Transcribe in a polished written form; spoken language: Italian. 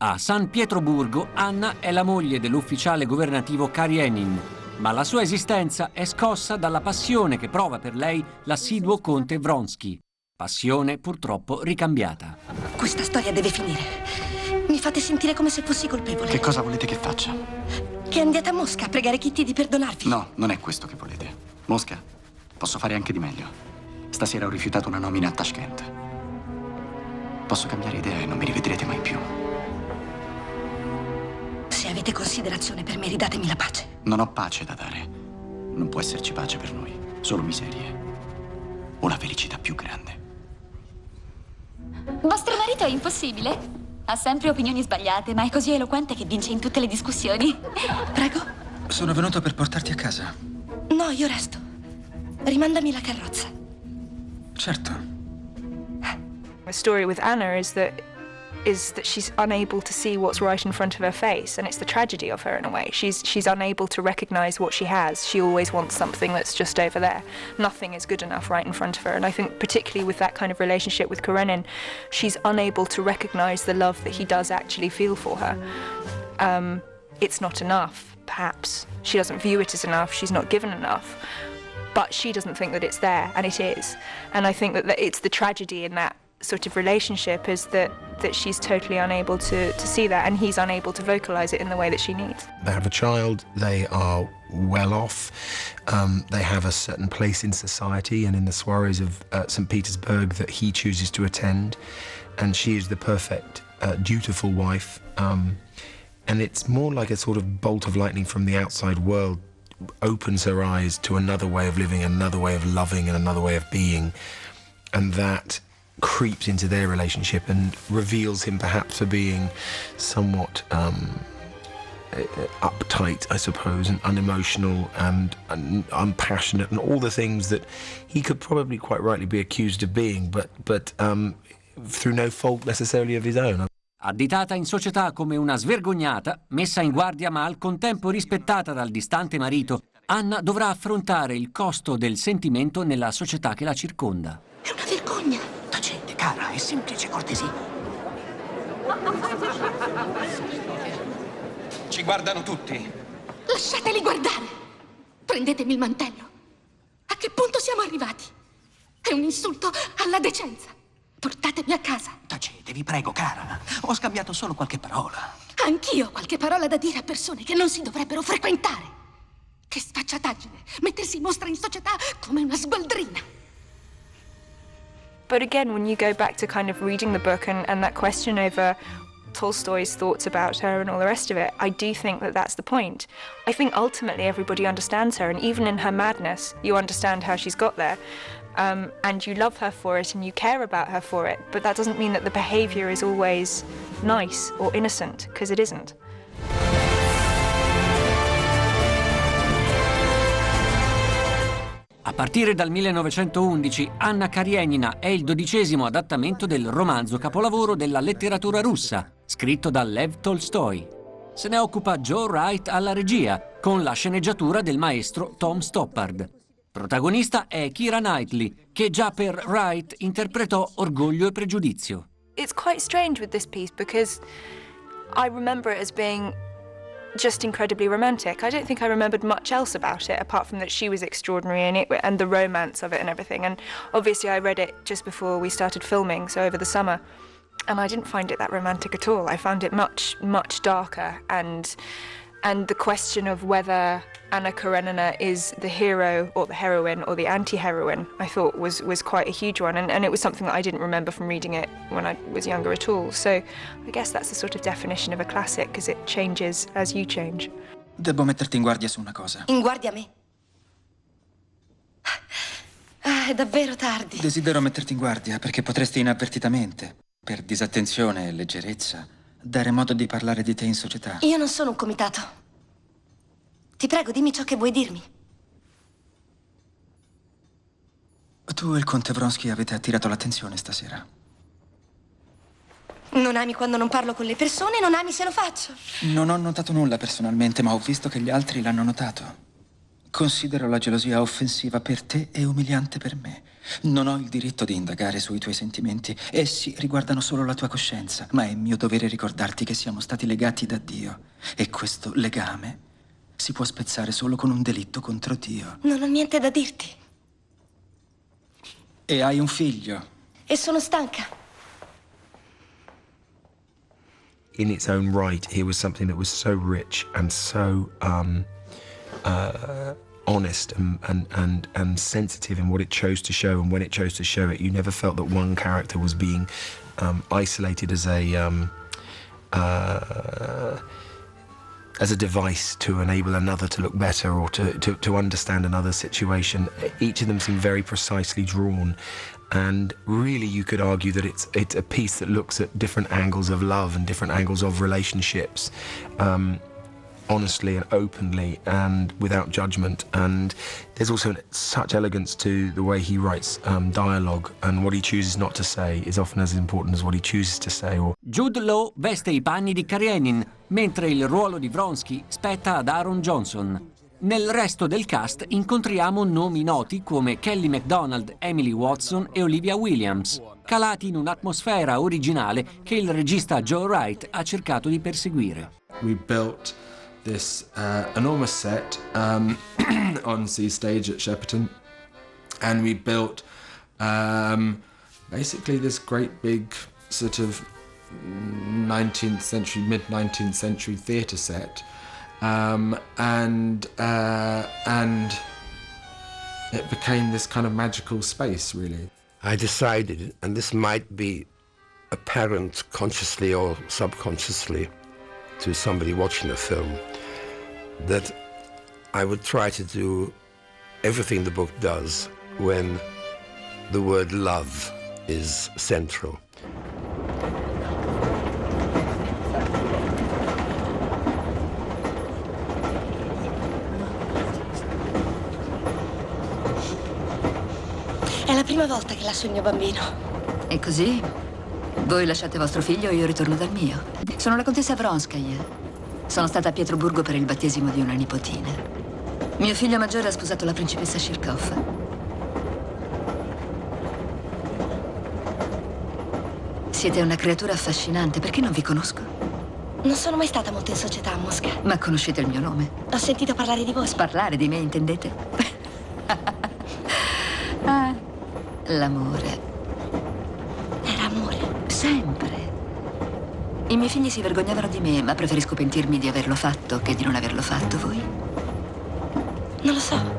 A San Pietroburgo, Anna è la moglie dell'ufficiale governativo Karenin, ma la sua esistenza è scossa dalla passione che prova per lei l'assiduo conte Vronsky. Passione purtroppo ricambiata. Questa storia deve finire. Mi fate sentire come se fossi colpevole. Che cosa volete che faccia? Che andiate a Mosca a pregare Kitty di perdonarvi. No, non è questo che volete. Mosca, posso fare anche di meglio. Stasera ho rifiutato una nomina a Tashkent. Posso cambiare idea e non mi rivedrete mai più. Se avete considerazione per me, ridatemi la pace. Non ho pace da dare. Non può esserci pace per noi, solo miserie. Una felicità più grande. Vostro marito è impossibile. Ha sempre opinioni sbagliate, ma è così eloquente che vince in tutte le discussioni. Prego? Sono venuto per portarti a casa. No, io resto. Rimandami la carrozza. Certo. The story with Anna is that she's unable to see what's right in front of her face, and it's the tragedy of her in a way. She's unable to recognize what she has. She always wants something that's just over there. Nothing is good enough right in front of her, and I think particularly with that kind of relationship with Karenin, she's unable to recognize the love that he does actually feel for her. It's not enough, perhaps. She doesn't view it as enough, she's not given enough, but she doesn't think that it's there, and it is. And I think that it's the tragedy in that sort of relationship is that she's totally unable to see that, and he's unable to vocalize it in the way that she needs. They have a child, they are well off, they have a certain place in society and in the soirees of St. Petersburg that he chooses to attend, and she is the perfect, dutiful wife, and it's more like a sort of bolt of lightning from the outside world opens her eyes to another way of living, another way of loving, and another way of being, and that creeps into their relationship and reveals him perhaps for being somewhat uptight, I suppose, and unemotional and unpassionate, and all the things that he could probably quite rightly be accused of being, but through no fault necessarily of his own. Additata in società come una svergognata, messa in guardia ma al contempo rispettata dal distante marito, Anna dovrà affrontare il costo del sentimento nella società che la circonda. È una vergogna. Tacete, cara, è semplice cortesia. Ci guardano tutti. Lasciateli guardare. Prendetemi il mantello. A che punto siamo arrivati? È un insulto alla decenza. Portatemi a casa. Tacete, vi prego, cara. Ho scambiato solo qualche parola. Anch'io ho qualche parola da dire a persone che non si dovrebbero frequentare. Che sfacciataggine, mettersi in mostra in società come una sbaldrina. But again, when you go back to kind of reading the book and that question over Tolstoy's thoughts about her and all the rest of it, I do think that that's the point. I think ultimately everybody understands her, and even in her madness, you understand how she's got there. And you love her for it and you care about her for it, but that doesn't mean that the behaviour is always nice or innocent, because it isn't. A partire dal 1911, Anna Karenina è il 12° adattamento del romanzo capolavoro della letteratura russa, scritto da Lev Tolstoi. Se ne occupa Joe Wright alla regia, con la sceneggiatura del maestro Tom Stoppard. Protagonista è Keira Knightley, che già per Wright interpretò Orgoglio e Pregiudizio. It's quite strange with this piece because I remember it as being just incredibly romantic. I don't think I remembered much else about it apart from that she was extraordinary in it and the romance of it and everything. And obviously I read it just before we started filming, so over the summer, and I didn't find it that romantic at all. I found it much darker, and the question of whether Anna Karenina is the hero or the heroine or the anti-heroine, I thought was quite a huge one, and it was something that I didn't remember from reading it when I was younger at all. So I guess that's the sort of definition of a classic, because it changes as you change. Devo metterti in guardia su una cosa. In guardia a me? È davvero tardi. Desidero metterti in guardia perché potresti inavvertitamente, per disattenzione e leggerezza, dare modo di parlare di te in società. Io non sono un comitato. Ti prego, dimmi ciò che vuoi dirmi. Tu e il conte Vronsky avete attirato l'attenzione stasera. Non ami quando non parlo con le persone, non ami se lo faccio. Non ho notato nulla personalmente, ma ho visto che gli altri l'hanno notato. Considero la gelosia offensiva per te e umiliante per me. Non ho il diritto di indagare sui tuoi sentimenti. Essi riguardano solo la tua coscienza, ma è mio dovere ricordarti che siamo stati legati da Dio. E questo legame si può spezzare solo con un delitto contro Dio. Non ho niente da dirti. E hai un figlio. E sono stanca. In its own right, here was something that was so rich and so honest and sensitive in what it chose to show and when it chose to show it. You never felt that one character was being isolated as a device to enable another to look better or to understand another situation. Each of them seemed very precisely drawn. And really, you could argue that it's a piece that looks at different angles of love and different angles of relationships, honestly and openly and without judgment. And there's also such elegance to the way he writes dialogue, and what he chooses not to say is often as important as what he chooses to say. Jude Law veste i panni di Karenin, mentre il ruolo di Vronsky spetta ad Aaron Johnson. Nel resto del cast incontriamo nomi noti come Kelly MacDonald, Emily Watson e Olivia Williams, calati in un'atmosfera originale che il regista Joe Wright ha cercato di perseguire. We built this enormous set on Sea Stage at Shepperton, and we built basically this great big sort of 19th century, mid-19th century theatre set. And it became this kind of magical space, really. I decided, and this might be apparent consciously or subconsciously to somebody watching the film, that I would try to do everything the book does when the word love is central. È la prima volta che lascio il mio bambino. E così? Voi lasciate vostro figlio e io ritorno dal mio. Sono la contessa Vronskaya. Sono stata a Pietroburgo per il battesimo di una nipotina. Mio figlio maggiore ha sposato la principessa Shirkov. Siete una creatura affascinante. Perché non vi conosco? Non sono mai stata molto in società a Mosca. Ma conoscete il mio nome? Ho sentito parlare di voi. Parlare di me, intendete? Ah, l'amore. Era amore. Sempre. I miei figli si vergognavano di me, ma preferisco pentirmi di averlo fatto che di non averlo fatto. Voi? Non lo so.